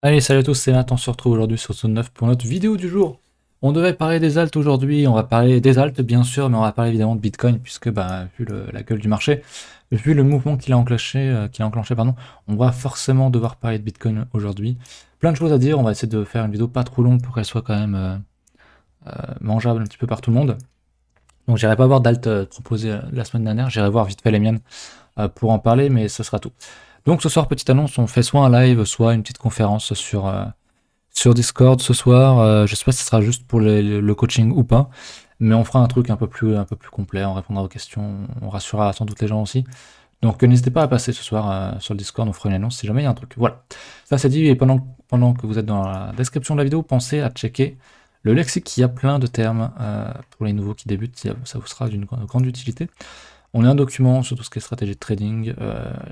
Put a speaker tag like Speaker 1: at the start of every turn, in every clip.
Speaker 1: Allez, salut à tous, c'est Matt, on se retrouve aujourd'hui sur Zone 9 pour notre vidéo du jour. On devait parler des alts aujourd'hui, on va parler des alts bien sûr, mais on va parler évidemment de Bitcoin, puisque vu la gueule du marché, vu le mouvement qu'il a enclenché, pardon, on va forcément devoir parler de Bitcoin aujourd'hui. Plein de choses à dire, on va essayer de faire une vidéo pas trop longue pour qu'elle soit quand même mangeable un petit peu par tout le monde. Donc j'irai pas voir d'alt proposé la semaine dernière, j'irai voir vite fait les miennes pour en parler, mais ce sera tout. Donc ce soir, petite annonce, on fait soit un live, soit une petite conférence sur Discord ce soir. Je sais pas si ce sera juste pour le coaching ou pas, mais on fera un truc un peu plus complet, on répondra aux questions, on rassurera sans doute les gens aussi. Donc n'hésitez pas à passer ce soir sur le Discord, on fera une annonce si jamais il y a un truc. Voilà, ça c'est dit, et pendant que vous êtes dans la description de la vidéo, pensez à checker le lexique, il y a plein de termes pour les nouveaux qui débutent, ça vous sera d'une grande utilité. On a un document sur tout ce qui est stratégie de trading,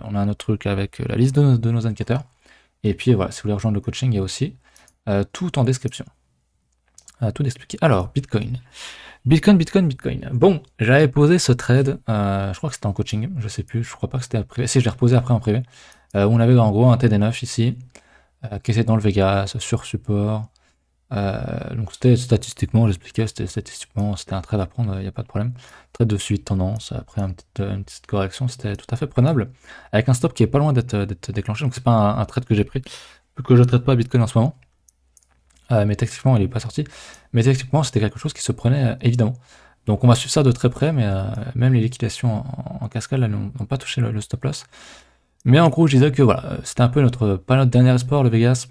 Speaker 1: on a un autre truc avec la liste de nos indicateurs, et puis voilà, si vous voulez rejoindre le coaching, il y a aussi tout en description. Tout expliqué. Alors, Bitcoin. Bitcoin. Bon, j'avais posé ce trade, je crois que c'était en coaching, je sais plus, je crois pas que c'était en privé. Si, je l'ai reposé après en privé. Où on avait en gros un TD9 ici, qui était dans le Vegas, sur support. Donc c'était statistiquement, j'expliquais, c'était un trade à prendre, il n'y a pas de problème. Trade de suivi de tendance, après une petite correction, c'était tout à fait prenable. Avec un stop qui est pas loin d'être déclenché, donc c'est pas un trade que j'ai pris, vu que je ne trade pas Bitcoin en ce moment. Mais techniquement, il n'est pas sorti. Mais techniquement, c'était quelque chose qui se prenait évidemment. Donc on va suivre ça de très près, mais même les liquidations en cascade n'ont pas touché le stop loss. Mais en gros, je disais que voilà, c'était un peu pas notre dernier espoir, le Vegas,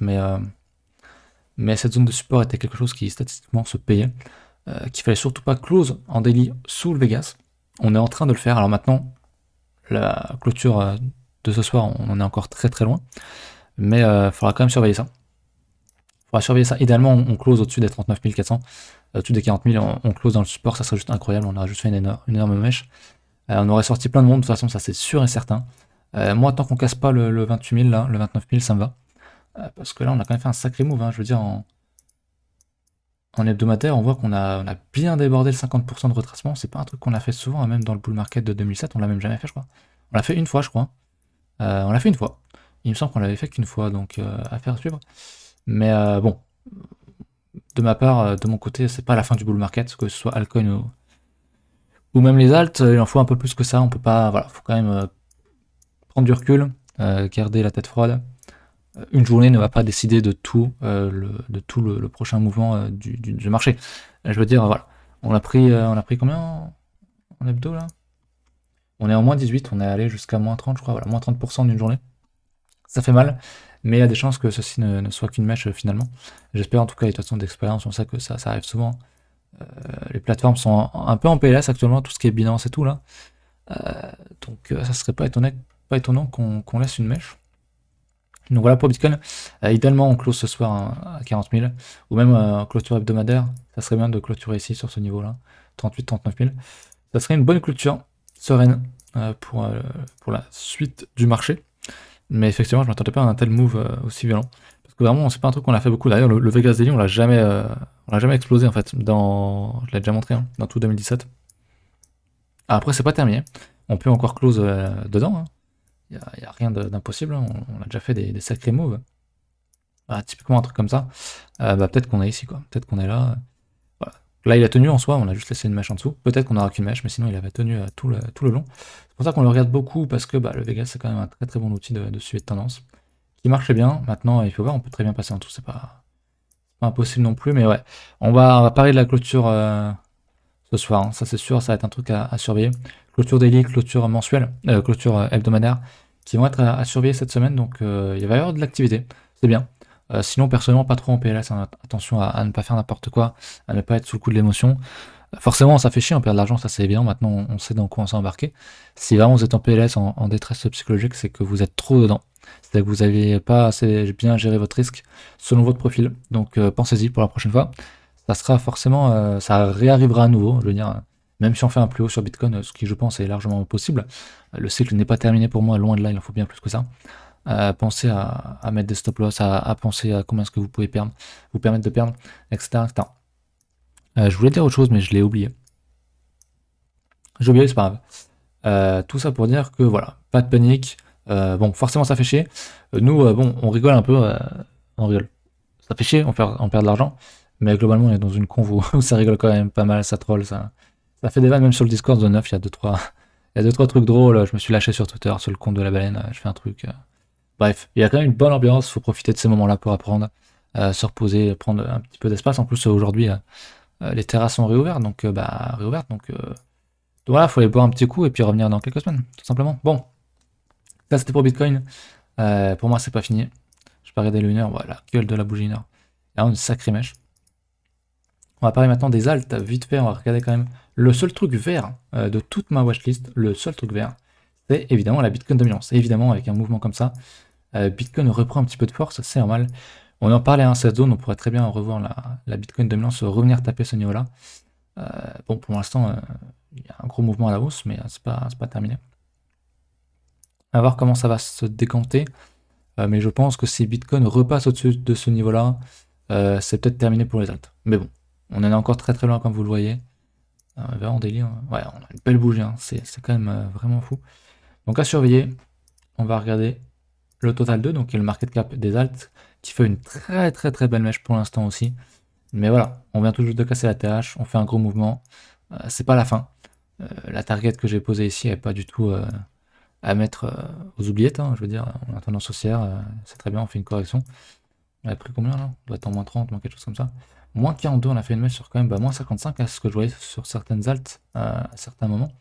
Speaker 1: mais cette zone de support était quelque chose qui statistiquement se payait, qu'il fallait surtout pas close en daily sous le Vegas. On est en train de le faire. Alors maintenant, la clôture de ce soir, on en est encore très très loin, mais il faudra quand même surveiller ça. On va surveiller ça. Idéalement, on close au-dessus des 39 400. Au-dessus des 40 000, on close dans le support, ça serait juste incroyable. On aurait juste fait une énorme mèche. On aurait sorti plein de monde, de toute façon, ça c'est sûr et certain. Moi, tant qu'on casse pas le 28 000, là, le 29 000, ça me va. Parce que là, on a quand même fait un sacré move. Hein. Je veux dire, en hebdomadaire, on voit qu'on a bien débordé le 50% de retracement. C'est pas un truc qu'on a fait souvent, hein, même dans le bull market de 2007, on l'a même jamais fait, je crois. On l'a fait une fois, je crois. On l'a fait une fois. Il me semble qu'on l'avait fait qu'une fois, donc affaire à suivre. Mais bon, de ma part, de mon côté, c'est pas la fin du bull market, que ce soit altcoin ou même les alts, il en faut un peu plus que ça. On peut pas, voilà, faut quand même prendre du recul, garder la tête froide. Une journée ne va pas décider de tout le prochain mouvement du marché. Je veux dire, voilà, on a pris combien en hebdo là? On est en moins 18, on est allé jusqu'à moins 30, je crois, voilà, moins 30% d'une journée. Ça fait mal, mais il y a des chances que ceci ne soit qu'une mèche finalement. J'espère en tout cas, et de toute façon d'expérience, on sait que ça arrive souvent. Les plateformes sont un peu en PLS actuellement, tout ce qui est Binance et tout là. Donc ça serait pas étonnant qu'on laisse une mèche. Donc voilà pour Bitcoin. Idéalement, on close ce soir à 40 000, ou même clôture hebdomadaire. Ça serait bien de clôturer ici sur ce niveau-là, 38-39 000. Ça serait une bonne clôture sereine pour la suite du marché. Mais effectivement, je m'attendais pas à un tel move aussi violent. Parce que vraiment, c'est pas un truc qu'on a fait beaucoup. D'ailleurs, le Vegas Daily, on l'a jamais explosé en fait. Je l'ai déjà montré hein, dans tout 2017. Après, c'est pas terminé. On peut encore close dedans. Hein. Il n'y a rien d'impossible. Hein. On a déjà fait des sacrés moves. Voilà, typiquement un truc comme ça. Peut-être qu'on est ici, quoi. Peut-être qu'on est là. Voilà. Là, il a tenu en soi. On a juste laissé une mèche en dessous. Peut-être qu'on aura qu'une mèche, mais sinon, il avait tenu tout le long. C'est pour ça qu'on le regarde beaucoup, parce que le Vegas, c'est quand même un très très bon outil de suivi de tendance. Qui marchait bien. Maintenant, il faut voir, on peut très bien passer en dessous. C'est pas impossible non plus, mais ouais. On va parler de la clôture ce soir. Hein. Ça, c'est sûr, ça va être un truc à surveiller. Clôture daily, clôture mensuelle, clôture hebdomadaire, qui vont être à surveiller cette semaine. Donc, il va y avoir de l'activité. C'est bien. Sinon, personnellement, pas trop en PLS. Hein. Attention à ne pas faire n'importe quoi, à ne pas être sous le coup de l'émotion. Forcément, ça fait chier, on perd de l'argent, ça c'est évident. Maintenant, on sait dans quoi on s'est embarqué. Si vraiment vous êtes en PLS, en détresse psychologique, c'est que vous êtes trop dedans. C'est-à-dire que vous n'avez pas assez bien géré votre risque selon votre profil. Donc, pensez-y pour la prochaine fois. Ça sera forcément, ça réarrivera à nouveau. Je veux dire, même si on fait un plus haut sur Bitcoin, ce qui je pense est largement possible, le cycle n'est pas terminé pour moi, loin de là, il en faut bien plus que ça. Pensez à mettre des stop loss, à penser à combien est-ce que vous pouvez perdre, vous permettre de perdre, etc. etc. Je voulais dire autre chose, mais je l'ai oublié. J'ai oublié, c'est pas grave. Tout ça pour dire que voilà, pas de panique. Bon, forcément ça fait chier. Nous, bon, on rigole un peu. On rigole. Ça fait chier, on perd de l'argent, mais globalement on est dans une convo où ça rigole quand même pas mal, ça troll, ça fait des vannes même sur le Discord de 9, il y a il y a deux, trois trucs drôles, je me suis lâché sur Twitter, sur le compte de la baleine, je fais un truc. Bref, il y a quand même une bonne ambiance, faut profiter de ces moments-là pour apprendre, se reposer, prendre un petit peu d'espace. En plus aujourd'hui les terrasses sont réouvertes, donc voilà, faut aller boire un petit coup et puis revenir dans quelques semaines, tout simplement. Bon, ça c'était pour Bitcoin. Pour moi c'est pas fini. Je peux regarder le 1 heure, voilà, gueule de la bougie 1 heure. Là on a une sacrée mèche. On va parler maintenant des alts, vite fait, on va regarder quand même. Le seul truc vert de toute ma watchlist, le seul truc vert, c'est évidemment la Bitcoin dominance. Évidemment, avec un mouvement comme ça, Bitcoin reprend un petit peu de force, c'est normal. On en parlait à cette zone, on pourrait très bien revoir la Bitcoin dominance revenir taper ce niveau-là. Bon, pour l'instant, il y a un gros mouvement à la hausse, mais c'est pas terminé. On va voir comment ça va se décanter. Mais je pense que si Bitcoin repasse au-dessus de ce niveau-là, c'est peut-être terminé pour les alts. Mais bon, on en est encore très très loin comme vous le voyez. En délire, ouais, on a une belle bougie, hein. C'est quand même vraiment fou. Donc à surveiller, on va regarder le total 2, donc qui est le market cap des alts, qui fait une très très très belle mèche pour l'instant aussi. Mais voilà, on vient tout juste de casser la TH, on fait un gros mouvement, c'est pas la fin. La target que j'ai posée ici n'est pas du tout à mettre aux oubliettes, hein, je veux dire, on a tendance haussière, c'est très bien, on fait une correction. On a pris combien là? On doit être en moins 30, moins quelque chose comme ça. Moins 42, on a fait une mèche sur quand même moins 55, à ce que je voyais sur certaines alts à certains moments.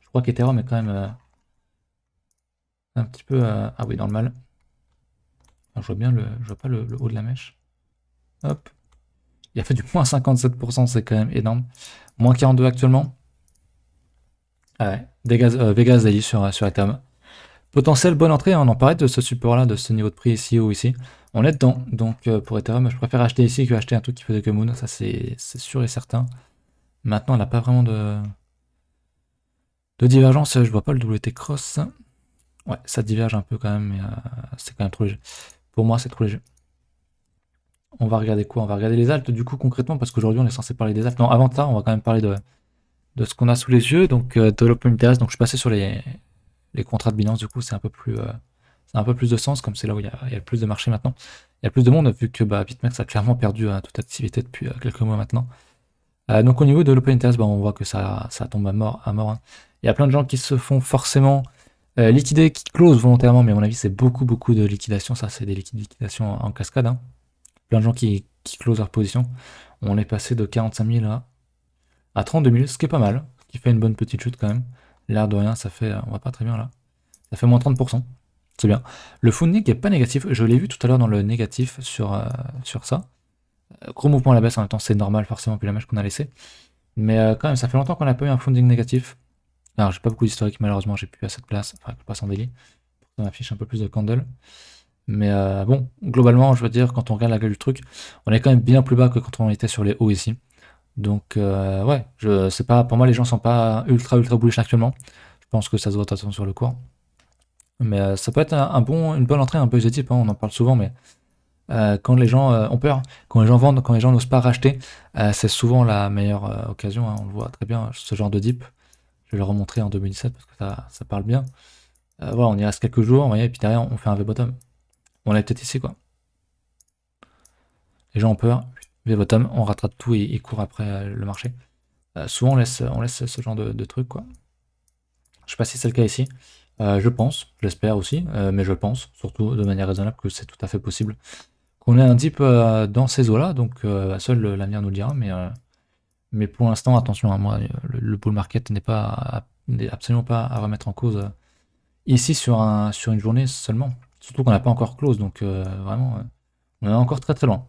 Speaker 1: Je crois qu'Ethereum est quand même un petit peu ah oui, dans le mal. Alors, je vois bien je vois pas le haut de la mèche. Hop. Il a fait du moins 57%, c'est quand même énorme. Moins 42 actuellement. Ah ouais. Vegas Daily sur Ethereum. Potentiel bonne entrée, hein, on en parlait de ce support-là, de ce niveau de prix ici ou ici. On est dedans, donc pour Ethereum, je préfère acheter ici que acheter un truc qui faisait que Moon, ça c'est sûr et certain. Maintenant, elle n'a pas vraiment de divergence, je vois pas le WT cross. Ouais, ça diverge un peu quand même, mais c'est quand même trop léger. Pour moi, c'est trop léger. On va regarder quoi? On va regarder les alts du coup concrètement, parce qu'aujourd'hui on est censé parler des alts. Non, avant ça, on va quand même parler de ce qu'on a sous les yeux, donc de l'open interest. Donc je suis passé sur les contrats de Binance, du coup c'est un peu plus de sens, comme c'est là où il y a le plus de marché maintenant. Il y a plus de monde, vu que BitMEX a clairement perdu toute activité depuis quelques mois maintenant. Donc au niveau de l'open interest, on voit que ça tombe à mort. Hein. Il y a plein de gens qui se font forcément liquider, qui close volontairement, mais à mon avis c'est beaucoup de liquidations. Ça c'est des liquidations en cascade. Hein. Plein de gens qui closent leur position. On est passé de 45 000 à 32 000, ce qui est pas mal, ce qui fait une bonne petite chute quand même. L'air de rien, ça fait, on va pas très bien là, ça fait moins 30%, c'est bien. Le funding est pas négatif, je l'ai vu tout à l'heure dans le négatif sur ça. Gros mouvement à la baisse en même temps, c'est normal forcément vu la mèche qu'on a laissé. Mais quand même, ça fait longtemps qu'on n'a pas eu un funding négatif. Alors j'ai pas beaucoup d'historique malheureusement, j'ai plus à cette place, enfin je passe en daily, pour qu'on affiche un peu plus de candle. Mais bon, globalement, je veux dire, quand on regarde la gueule du truc, on est quand même bien plus bas que quand on était sur les hauts ici. Donc ouais, je sais pas, pour moi les gens sont pas ultra bullish actuellement. Je pense que ça se voit de toute façon sur le cours. Mais ça peut être une bonne entrée un peu type, hein, on en parle souvent, mais quand les gens ont peur, quand les gens vendent, quand les gens n'osent pas racheter, c'est souvent la meilleure occasion, hein, on le voit très bien, ce genre de dip. Je vais le remontrer en 2017 parce que ça parle bien. Voilà, on y reste quelques jours, vous voyez, et puis derrière on fait un V-bottom. On est peut-être ici quoi. Les gens ont peur, V-bottom, on rattrape tout et ils courent après le marché. Souvent on laisse ce genre de truc quoi. Je sais pas si c'est le cas ici. Je pense, j'espère aussi, mais je pense, surtout de manière raisonnable, que c'est tout à fait possible qu'on ait un dip dans ces eaux-là, donc seul l'avenir nous le dira, mais pour l'instant, attention, hein, moi, le bull market n'est absolument pas à remettre en cause ici sur une journée seulement, surtout qu'on n'a pas encore close, donc vraiment, on est encore très très loin.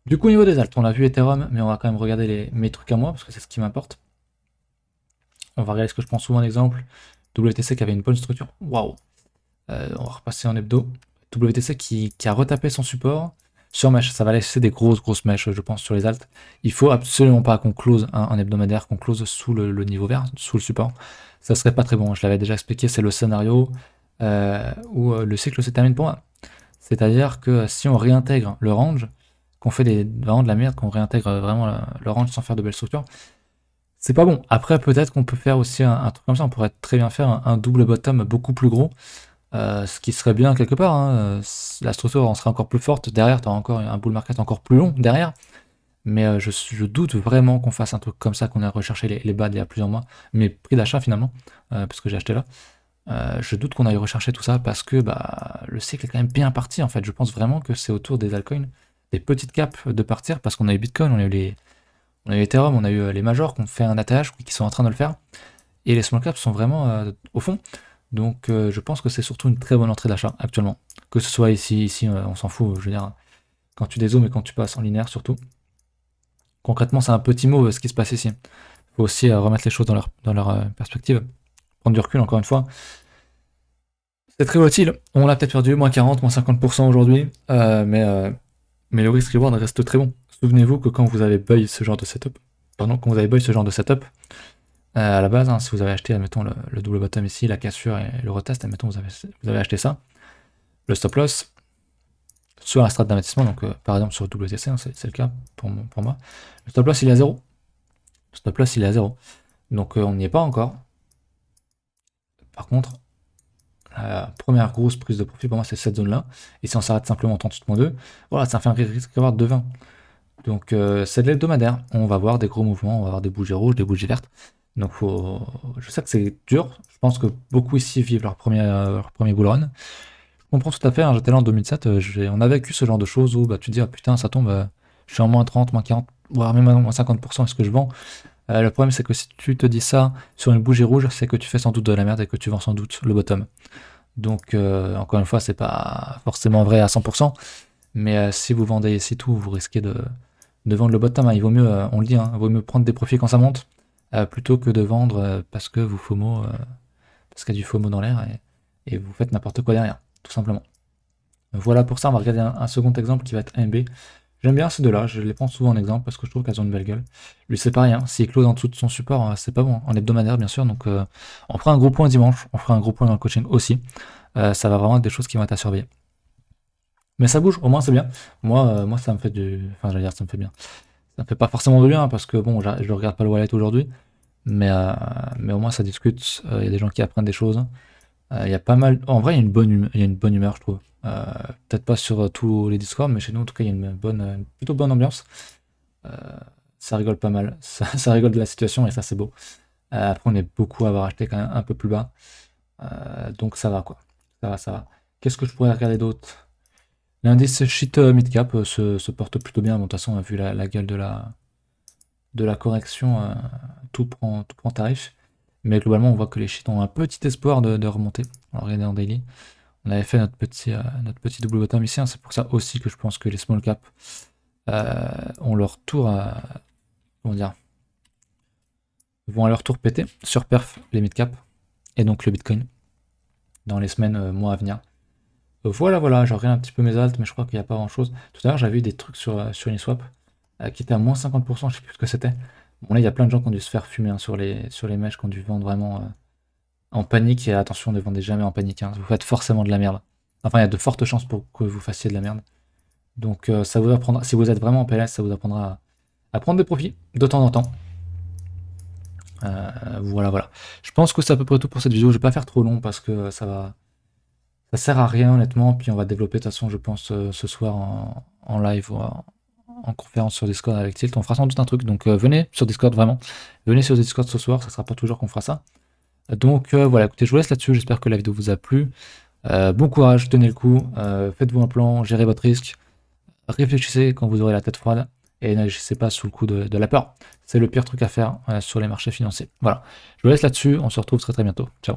Speaker 1: Du coup, au niveau des alts, on a vu Ethereum, mais on va quand même regarder mes trucs à moi, parce que c'est ce qui m'importe. On va regarder ce que je prends souvent en exemple. WTC qui avait une bonne structure. Waouh! On va repasser en hebdo. WTC qui a retapé son support sur mèche. Ça va laisser des grosses mèches, je pense, sur les alts. Il faut absolument pas qu'on close un hebdomadaire, qu'on close sous le niveau vert, sous le support. Ça serait pas très bon. Je l'avais déjà expliqué, c'est le scénario où le cycle se termine pour moi. C'est-à-dire que si on réintègre le range, qu'on fait vraiment de la merde, qu'on réintègre vraiment le range sans faire de belles structures, c'est pas bon. Après, peut-être qu'on peut faire aussi un truc comme ça. On pourrait très bien faire un double bottom beaucoup plus gros Ce qui serait bien quelque part, hein, la structure en serait encore plus forte, derrière tu as encore un bull market encore plus long derrière, mais je doute vraiment qu'on fasse un truc comme ça, qu'on a recherché les bas il y a plusieurs mois, mes prix d'achat finalement, parce que j'ai acheté là. Je doute qu'on aille rechercher tout ça parce que bah, le cycle est quand même bien parti en fait. Je pense vraiment que c'est autour des altcoins, des petites caps de partir parce qu'on a eu Bitcoin, on a eu Ethereum, on a eu les majors qui ont fait un ATH, qui sont en train de le faire. Et les small caps sont vraiment au fond. Donc je pense que c'est surtout une très bonne entrée d'achat actuellement. Que ce soit ici, on s'en fout. Je veux dire, quand tu dézoomes et quand tu passes en linéaire surtout. Concrètement, c'est un petit mot ce qui se passe ici. Il faut aussi remettre les choses dans leur perspective. Prendre du recul encore une fois. C'est très volatile. On l'a peut-être perdu, moins 40, moins 50% aujourd'hui. Mais le risk reward reste très bon. Souvenez-vous que quand vous avez buy ce genre de setup, à la base, hein, si vous avez acheté, admettons, le double bottom ici, la cassure et le retest, admettons, vous avez acheté ça, le stop loss, sur la strate d'investissement, donc par exemple sur WTC, hein, c'est le cas pour moi, le stop loss il est à 0. Le stop loss il est à 0. Donc on n'y est pas encore. Par contre, la première grosse prise de profit pour moi c'est cette zone là. Et si on s'arrête simplement en 38.2, voilà, ça fait un risque reward de 20. Donc c'est de l'hebdomadaire. On va voir des gros mouvements, on va voir des bougies rouges, des bougies vertes. Donc je sais que c'est dur. Je pense que beaucoup ici vivent leur premier bull run. Je comprends tout à fait, hein, j'étais là en 2007, on a vécu ce genre de choses où bah, tu te dis, ah putain, ça tombe, je suis en moins 30, moins 40, voire même moins 50%, est-ce que je vends? Le problème, c'est que si tu te dis ça sur une bougie rouge, c'est que tu fais sans doute de la merde et que tu vends sans doute le bottom. Donc, encore une fois, c'est pas forcément vrai à 100%, mais si vous vendez ici tout, vous risquez de vendre le bottom. Hein. Il vaut mieux, on le dit, hein, il vaut mieux prendre des profits quand ça monte, plutôt que de vendre parce que vous FOMO, parce qu'il y a du FOMO dans l'air et vous faites n'importe quoi derrière. Tout simplement. Voilà pour ça, on va regarder un second exemple qui va être AMB. J'aime bien ces deux-là, je les prends souvent en exemple parce que je trouve qu'elles ont une belle gueule. Lui c'est pareil, hein, s'il close en dessous de son support, c'est pas bon, hein, en hebdomadaire bien sûr, donc on fera un gros point dimanche, on fera un gros point dans le coaching aussi. Ça va vraiment être des choses qui vont être à surveiller. Mais ça bouge, au moins c'est bien. Moi ça me fait du... Enfin j'allais dire ça me fait bien. Ça me fait pas forcément de bien parce que bon, je regarde pas le wallet aujourd'hui, mais au moins ça discute, il y a des gens qui apprennent des choses. Il y a pas mal. En vrai, il y a une bonne humeur, je trouve. Peut-être pas sur tous les Discords, mais chez nous, en tout cas, il y a une plutôt bonne ambiance. Ça rigole pas mal. Ça rigole de la situation et ça, c'est beau. Après, on est beaucoup à avoir acheté quand même un peu plus bas. Donc ça va, quoi. Ça va. Qu'est-ce que je pourrais regarder d'autre? L'indice Sheet Midcap se porte plutôt bien. Bon, de toute façon, vu la gueule de la correction, tout prend tarif. Mais globalement, on voit que les sheets ont un petit espoir de remonter. On va regarder en daily. On avait fait notre petit double bottom ici. Hein. C'est pour ça aussi que je pense que les small caps ont leur tour à... Comment dire? Vont à leur tour péter sur perf les mid caps. Et donc le Bitcoin. Dans les semaines, mois à venir. Voilà, je regarde un petit peu mes alts, mais je crois qu'il n'y a pas grand chose. Tout à l'heure, j'avais eu des trucs sur Uniswap qui étaient à moins 50%, je sais plus ce que c'était. Bon là il y a plein de gens qui ont dû se faire fumer hein, sur les mèches, qui ont dû vendre vraiment en panique, et attention, ne vendez jamais en panique, hein. Vous faites forcément de la merde. Enfin il y a de fortes chances pour que vous fassiez de la merde. Donc ça vous apprendra, si vous êtes vraiment en PLS, ça vous apprendra à prendre des profits de temps en temps. Voilà. Je pense que c'est à peu près tout pour cette vidéo, je vais pas faire trop long parce que ça sert à rien honnêtement, puis on va développer de toute façon je pense ce soir en live ou en conférence sur Discord avec Tilt, on fera sans doute un truc, donc venez sur Discord vraiment, venez sur Discord ce soir, ça sera pas toujours qu'on fera ça. Donc voilà, écoutez, je vous laisse là-dessus, j'espère que la vidéo vous a plu. Bon courage, tenez le coup, faites-vous un plan, gérez votre risque, réfléchissez quand vous aurez la tête froide, et n'agissez pas sous le coup de la peur. C'est le pire truc à faire sur les marchés financiers. Voilà, je vous laisse là-dessus, on se retrouve très bientôt. Ciao.